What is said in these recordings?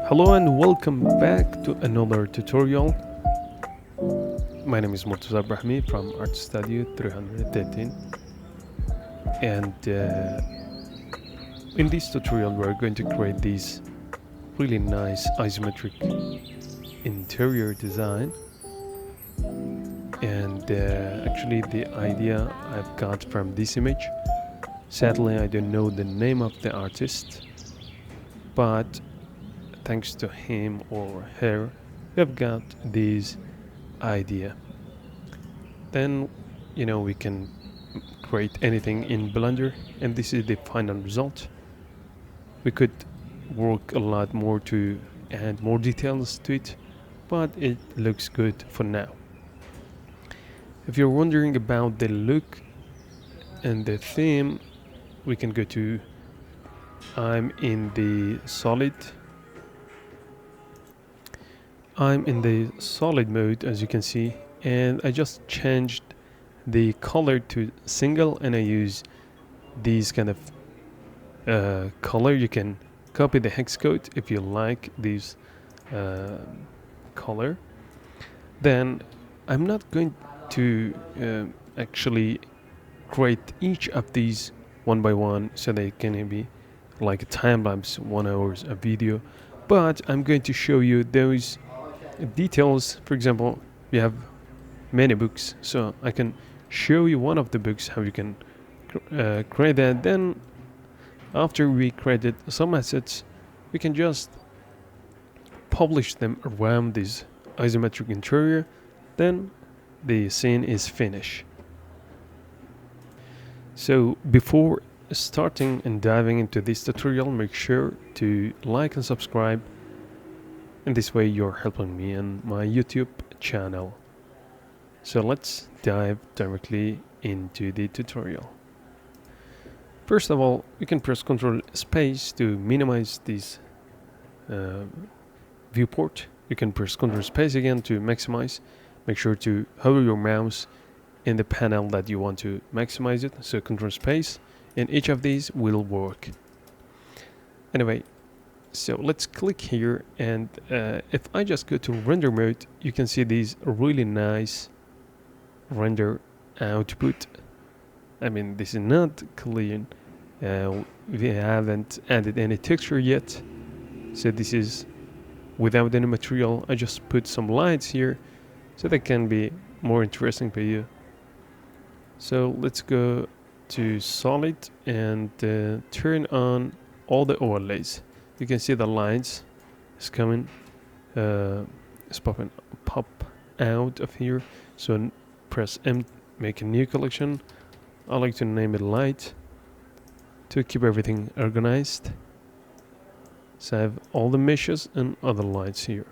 Hello and welcome back to another tutorial. My name is Murtaza Brahmi from Art Studio 313, and in this tutorial we're going to create this really nice isometric interior design. And actually the idea I've got from this image. Sadly I don't know the name of the artist, but thanks to him or her, we've got this idea. Then we can create anything in Blender, and this is the final result. We could work a lot more to add more details to it, but it looks good for now. If you're wondering about the look and the theme, we can go to I'm in the solid mode, as you can see, and I just changed the color to single, and I use these kind of color. You can copy the hex code if you like this color. Then I'm not going to actually create each of these one by one, so they can be like a time lapse 1 hour a video, but I'm going to show you those details. For example, we have many books, so I can show you one of the books how you can create that. Then after we created some assets, we can just publish them around this isometric interior. Then the scene is finished. So before starting and diving into this tutorial, make sure to like and subscribe. In this way you're helping me and my YouTube channel. So let's dive directly into the tutorial. First of all, you can press Ctrl space to minimize this viewport. You can press Ctrl space again to maximize. Make sure to hover your mouse in the panel that you want to maximize it. So Ctrl space, and each of these will work. Anyway, so let's click here, and if I just go to render mode, you can see these really nice render output. I mean, this is not clean. We haven't added any texture yet, so this is without any material. I just put some lights here so they can be more interesting for you. So let's go to solid and turn on all the overlays. You can see the lines is coming, it's pop out of here. So press M, make a new collection. I like to name it light to keep everything organized. So I have all the meshes and other lights here.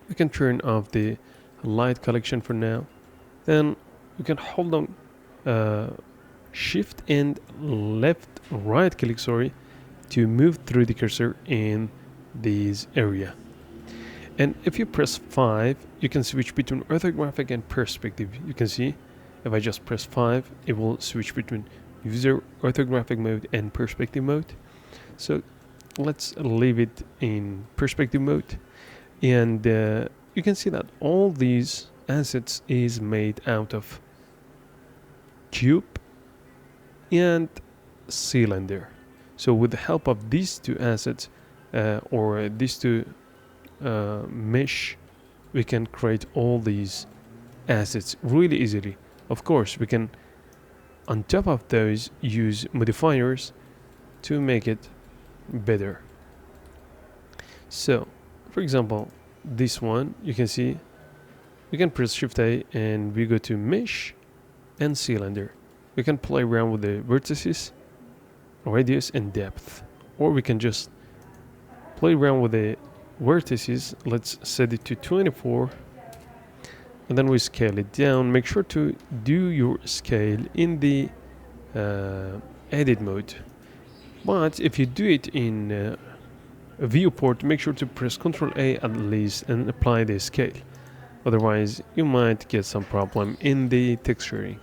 We can turn off the light collection for now. Then we can hold down shift and right click, to move through the cursor in this area. And if you press 5, you can switch between orthographic and perspective. You can see if I just press 5, it will switch between user orthographic mode and perspective mode. So let's leave it in perspective mode, and you can see that all these assets is made out of cube and cylinder. So with the help of these two assets or these two mesh, we can create all these assets really easily. Of course, we can on top of those use modifiers to make it better. So for example, this one, you can see we can press Shift A and we go to mesh and cylinder. We can play around with the vertices, radius and depth, or we can just play around with the vertices. Let's set it to 24, and then we scale it down. Make sure to do your scale in the edit mode, but if you do it in a viewport, make sure to press Ctrl A at least and apply the scale, otherwise you might get some problem in the texturing.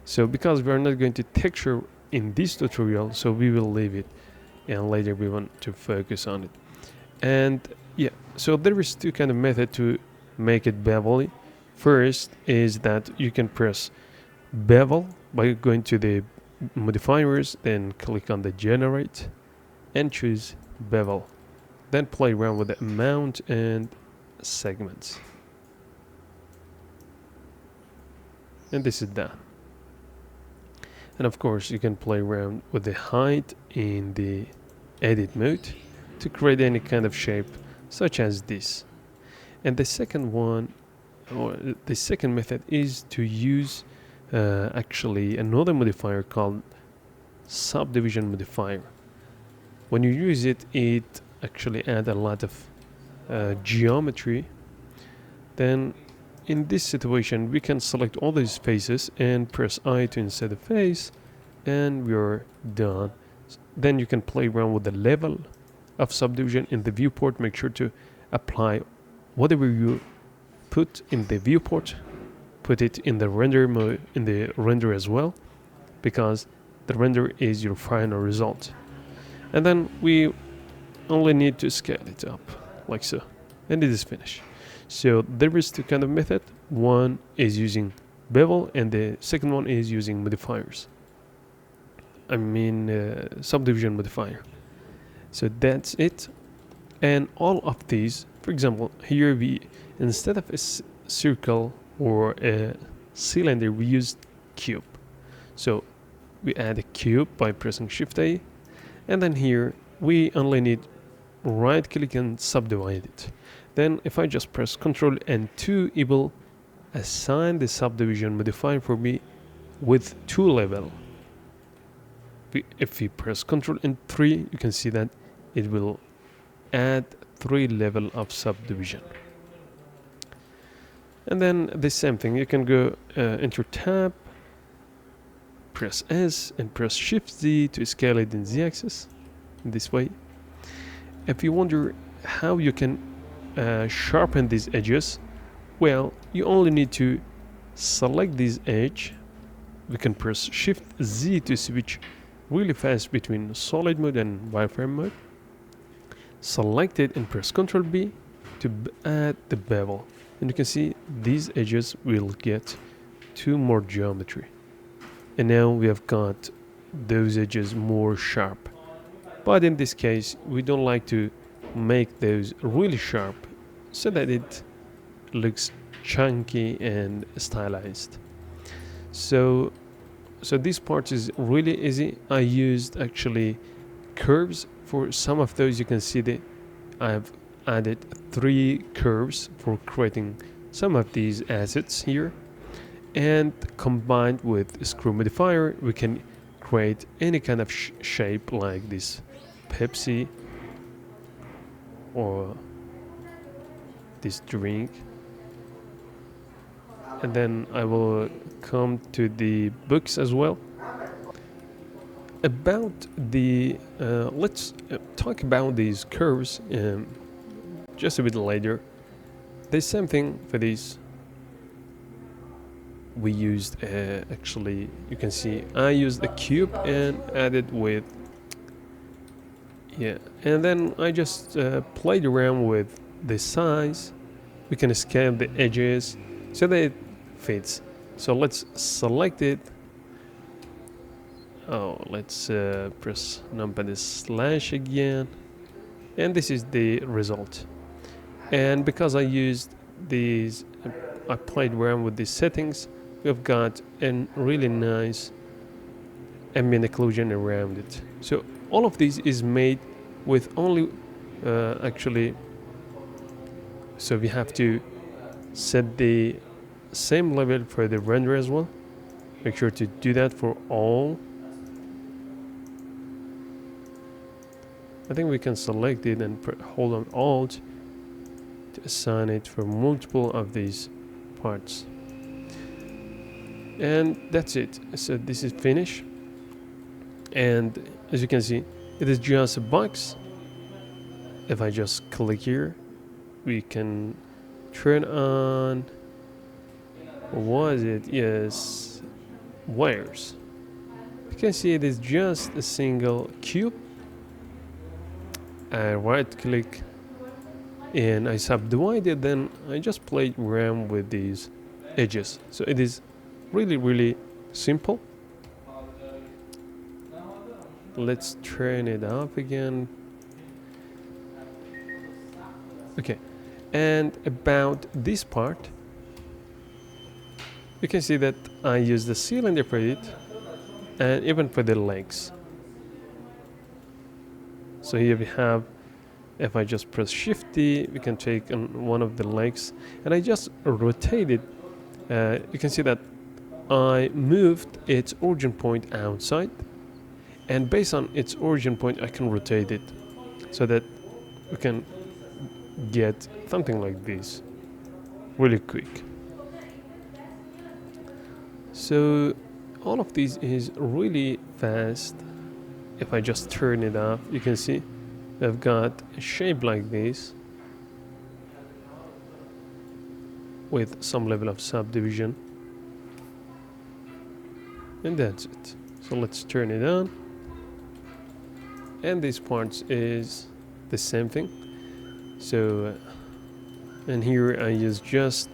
So because we are not going to texture in this tutorial, so we will leave it, and later we want to focus on it. And yeah, so there is two kind of method to make it bevelly. First is that you can press bevel by going to the modifiers, then click on the generate and choose bevel. Then play around with the amount and segments. And this is that. And of course you can play around with the height in the edit mode to create any kind of shape such as this. And the second one, or the second method, is to use actually another modifier called subdivision modifier. When you use it, it actually adds a lot of geometry. Then in this situation we can select all these faces and press I to insert the face, and we're done. Then you can play around with the level of subdivision in the viewport. Make sure to apply whatever you put in the viewport, put it in the render mode, in the render as well, because the render is your final result. And then we only need to scale it up like so, and it is finished. So there is two kind of method. One is using bevel and the second one is using modifiers. I mean subdivision modifier. So that's it. And all of these, for example, here we, instead of a circle or a cylinder, we use cube. So we add a cube by pressing Shift A, and then here we only need right click and subdivide it. Then if I just press Ctrl and 2, it will assign the subdivision modifier for me with 2 level. If we press Ctrl and 3, you can see that it will add 3 level of subdivision. And then the same thing, you can go enter tab, press S and press Shift Z to scale it in Z axis in this way. If you wonder how you can sharpen these edges, well, you only need to select this edge. We can press Shift Z to switch really fast between solid mode and wireframe mode. Select it and press Ctrl B to add the bevel, and you can see these edges will get 2 more geometry, and now we have got those edges more sharp. But in this case we don't like to make those really sharp so that it looks chunky and stylized. So this part is really easy. I used actually curves for some of those. You can see that I've added 3 curves for creating some of these assets here, and combined with screw modifier we can create any kind of shape like this Pepsi or this drink. And then I will come to the books as well. About the let's talk about these curves just a bit later. The same thing for these. We used actually, you can see I used a cube and added with, yeah, and then I just played around with the size. We can scale the edges so that it fits. So let's select it. Oh, let's press numpad slash again, and this is the result. And because I used these, I played around with these settings, we've got a really nice ambient occlusion around it. So all of these is made with only actually, so we have to set the same level for the render as well. Make sure to do that for all. I think we can select it and hold on Alt to assign it for multiple of these parts. And that's it. So this is finished, and as you can see, it is just a box. If I just click here, we can turn on, what was it? Yes, wires. You can see it is just a single cube. I right click and I subdivide it, then I just play around with these edges. So it is really simple. Let's turn it up again. Okay, and about this part, you can see that I use the cylinder for it, and even for the legs. So here we have, if I just press Shift D, we can take on one of the legs, and I just rotate it. You can see that I moved its origin point outside, and based on its origin point I can rotate it so that we can get something like this really quick. So all of these is really fast. If I just turn it off, you can see I've got a shape like this with some level of subdivision, and that's it. So let's turn it on, and this part is the same thing. So and here I use just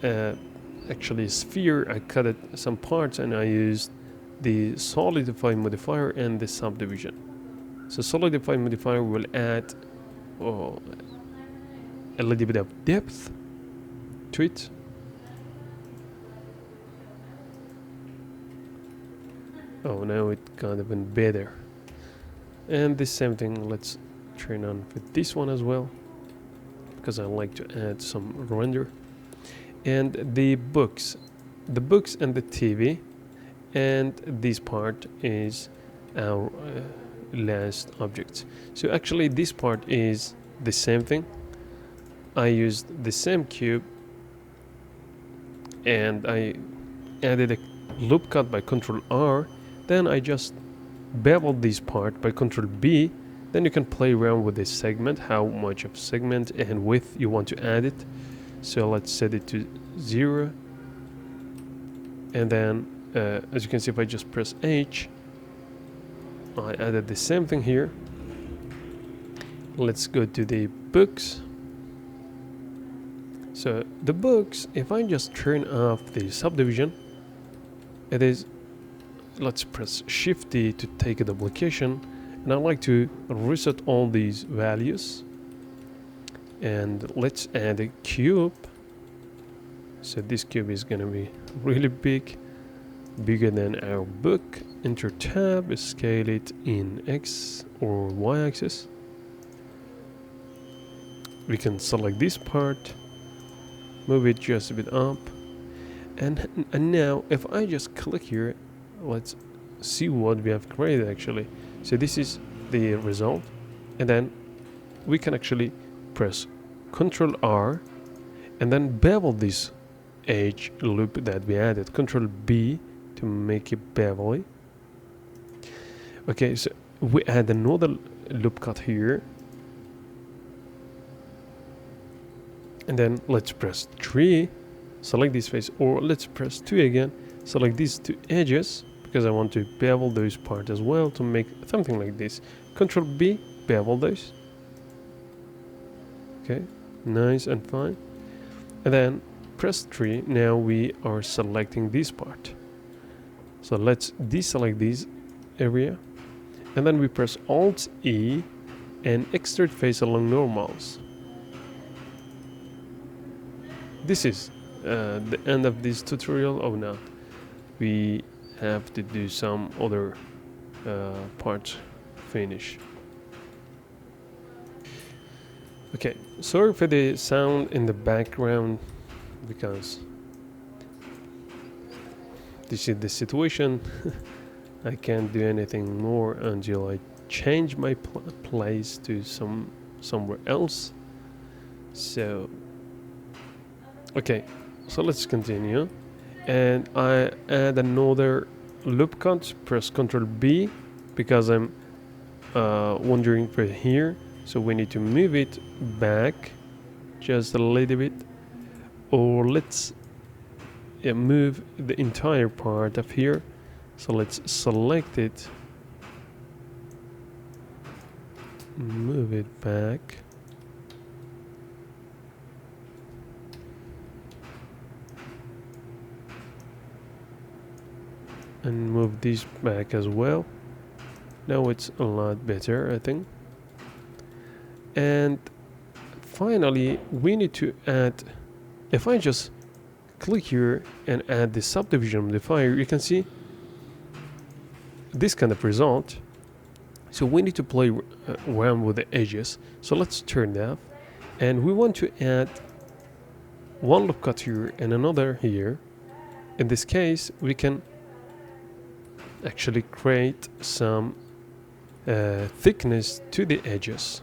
actually a sphere. I cut it some parts, and I used the solidify modifier and the subdivision. So solidify modifier will add a little bit of depth to it. Oh, now it got even better. And the same thing, let's turn on for this one as well, because I like to add some render. And the books and the TV, and this part is our last object. So actually this part is the same thing. I used the same cube, and I added a loop cut by Ctrl R. Then I just beveled this part by Ctrl B. Then you can play around with this segment, how much of segment and width you want to add it. So let's set it to 0. And then as you can see, if I just press H, I added the same thing here. Let's go to the books. So the books, if I just turn off the subdivision, it is, let's press Shift D to take a duplication, and I like to reset all these values, and let's add a cube. So this cube is gonna be really big, bigger than our book. Enter tab, scale it in X or Y axis. We can select this part, move it just a bit up, and now if I just click here, let's see what we have created actually. So this is the result, and then we can actually press Ctrl R and then bevel this edge loop that we added. Ctrl B to make it bevelly. Okay, so we add another loop cut here, and then let's press 3, select this face, or let's press 2 again, select these two edges, because I want to bevel those parts as well to make something like this. Ctrl B, bevel those. Okay, nice and fine. And then press 3. Now we are selecting this part. So let's deselect this area, and then we press Alt E and extrude face along normals. This is the end of this tutorial. Oh no, we have to do some other parts finish. Okay, sorry for the sound in the background, because this is the situation. I can't do anything more until I change my place to somewhere else. So okay, so let's continue, and I add another loop cut. Press Ctrl B because I'm wandering for here, so we need to move it back just a little bit, or let's move the entire part of here. So let's select it, move it back, and move this back as well. Now it's a lot better, I think. And finally, we need to add, if I just click here and add the subdivision modifier, you can see this kind of result. So we need to play around with the edges. So let's turn that off. And we want to add one loop cut here and another here. In this case, we can actually create some thickness to the edges.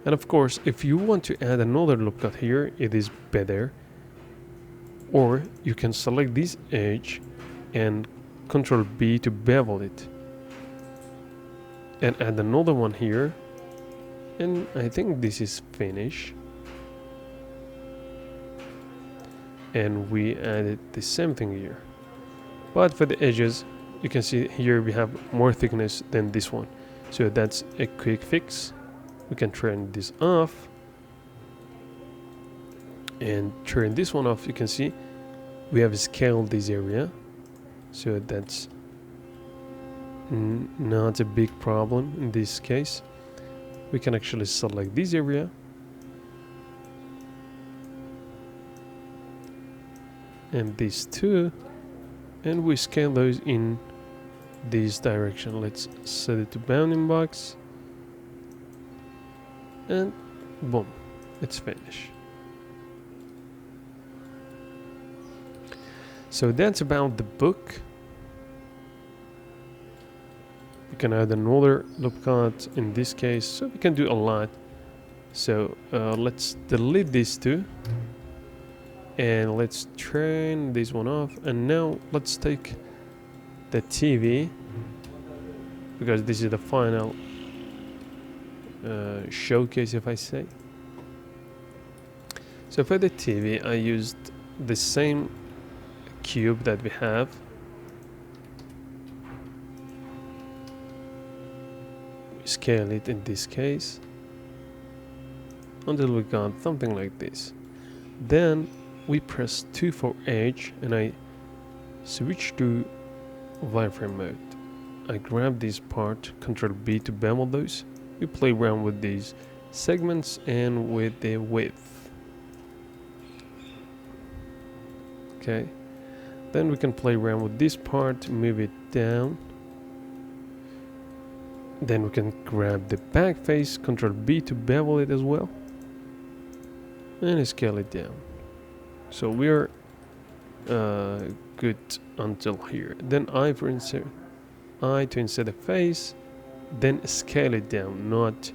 And of course, if you want to add another loop cut here, it is better. Or you can select this edge and Ctrl B to bevel it. And add another one here. And I think this is finished. And we added the same thing here. But for the edges, you can see here we have more thickness than this one. So that's a quick fix. We can turn this off. And turn this one off. You can see we have scaled this area. So that's not a big problem in this case. We can actually select this area and these two, and we scale those in this direction. Let's set it to bounding box, and boom, it's finished. So that's about the book. We can add another loop cut in this case, so we can do a lot. So let's delete these two and let's turn this one off. And now let's take the TV, because this is the final showcase, if I say. So for the TV, I used the same cube that we have. Scale it in this case until we got something like this. Then we press 2 for edge and I switch to wireframe mode. I grab this part, Ctrl B to bevel those. We play around with these segments and with the width. Okay, then we can play around with this part, move it down. Then we can grab the back face, Ctrl B to bevel it as well, and scale it down. So we're good until here. Then I to insert a face, then scale it down. Not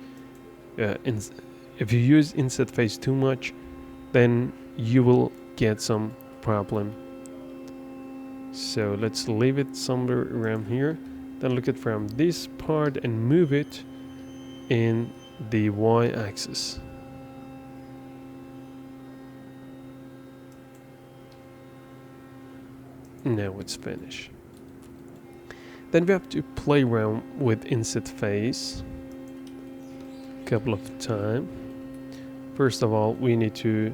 if you use insert face too much, then you will get some problem. So let's leave it somewhere around here. Then look at from this part and move it in the y-axis. Now it's finished. Then we have to play around with insert face a couple of times. First of all, we need to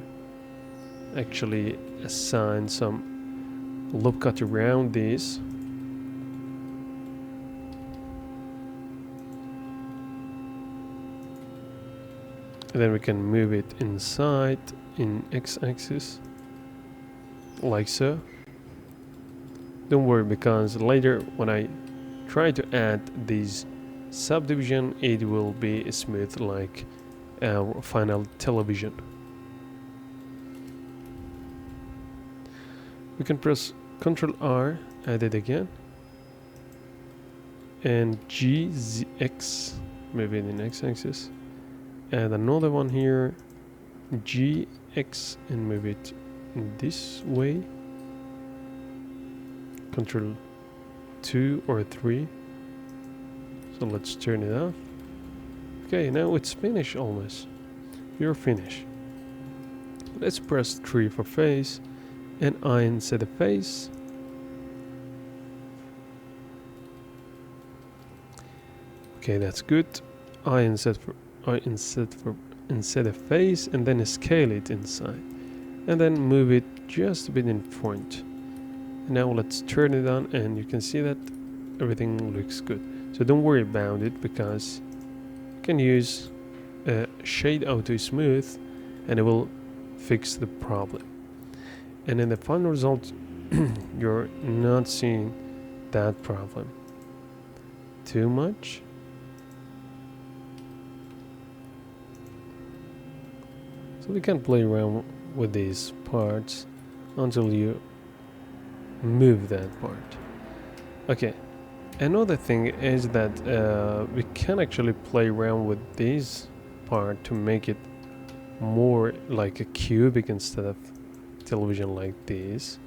actually assign some loop cut around this. And then we can move it inside in x-axis like so. Don't worry, because later when I try to add this subdivision, it will be smooth like our final television. We can press Ctrl R, add it again, and G, Z, X, move it in x-axis. Add another one here, G, X, and move it in this way. Ctrl 2 or 3. So let's turn it off. Okay, now it's finished almost. You're finished. Let's press 3 for face, and I insert the face. Okay, that's good. I insert a face and then scale it inside, and then move it just a bit in front, Now let's turn it on, and you can see that everything looks good. So don't worry about it, because you can use shade auto smooth and it will fix the problem. And in the final result, you're not seeing that problem too much. So we can play around with these parts until you move that part. Okay, another thing is that we can actually play around with this part to make it more like a cubic instead of television like this.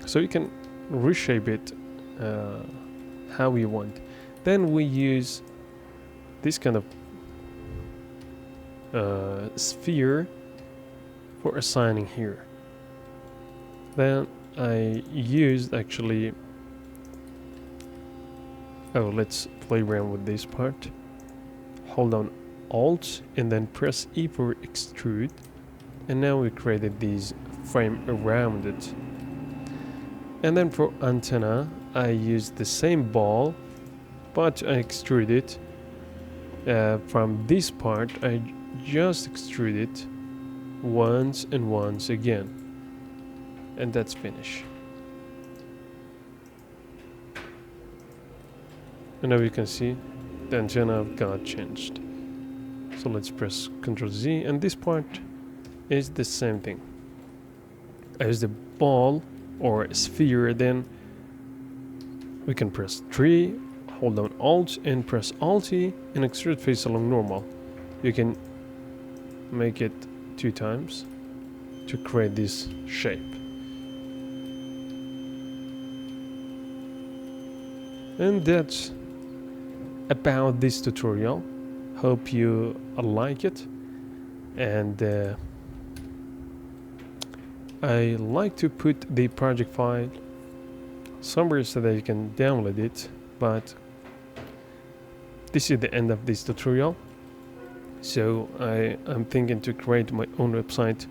So you can reshape it how you want. Then we use this kind of sphere for assigning here. Then I used actually, let's play around with this part. Hold down Alt and then press E for extrude, and now we created this frame around it. And then for antenna, I used the same ball, but I extrude it from this part. I just extrude it once and once again, and that's finished. And now you can see the antenna got changed. So let's press Ctrl Z, and this part is the same thing. I use the ball or sphere, then we can press 3, hold down Alt and press Alt-E and extrude face along normal. You can make it 2 times to create this shape. And that's about this tutorial. Hope you like it, and I like to put the project file somewhere so that you can download it, but this is the end of this tutorial. So I'm thinking to create my own website,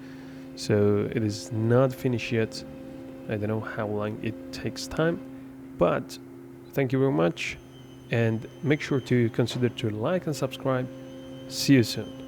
so it is not finished yet. I don't know how long it takes time, but thank you very much, and make sure to consider to like and subscribe. See you soon.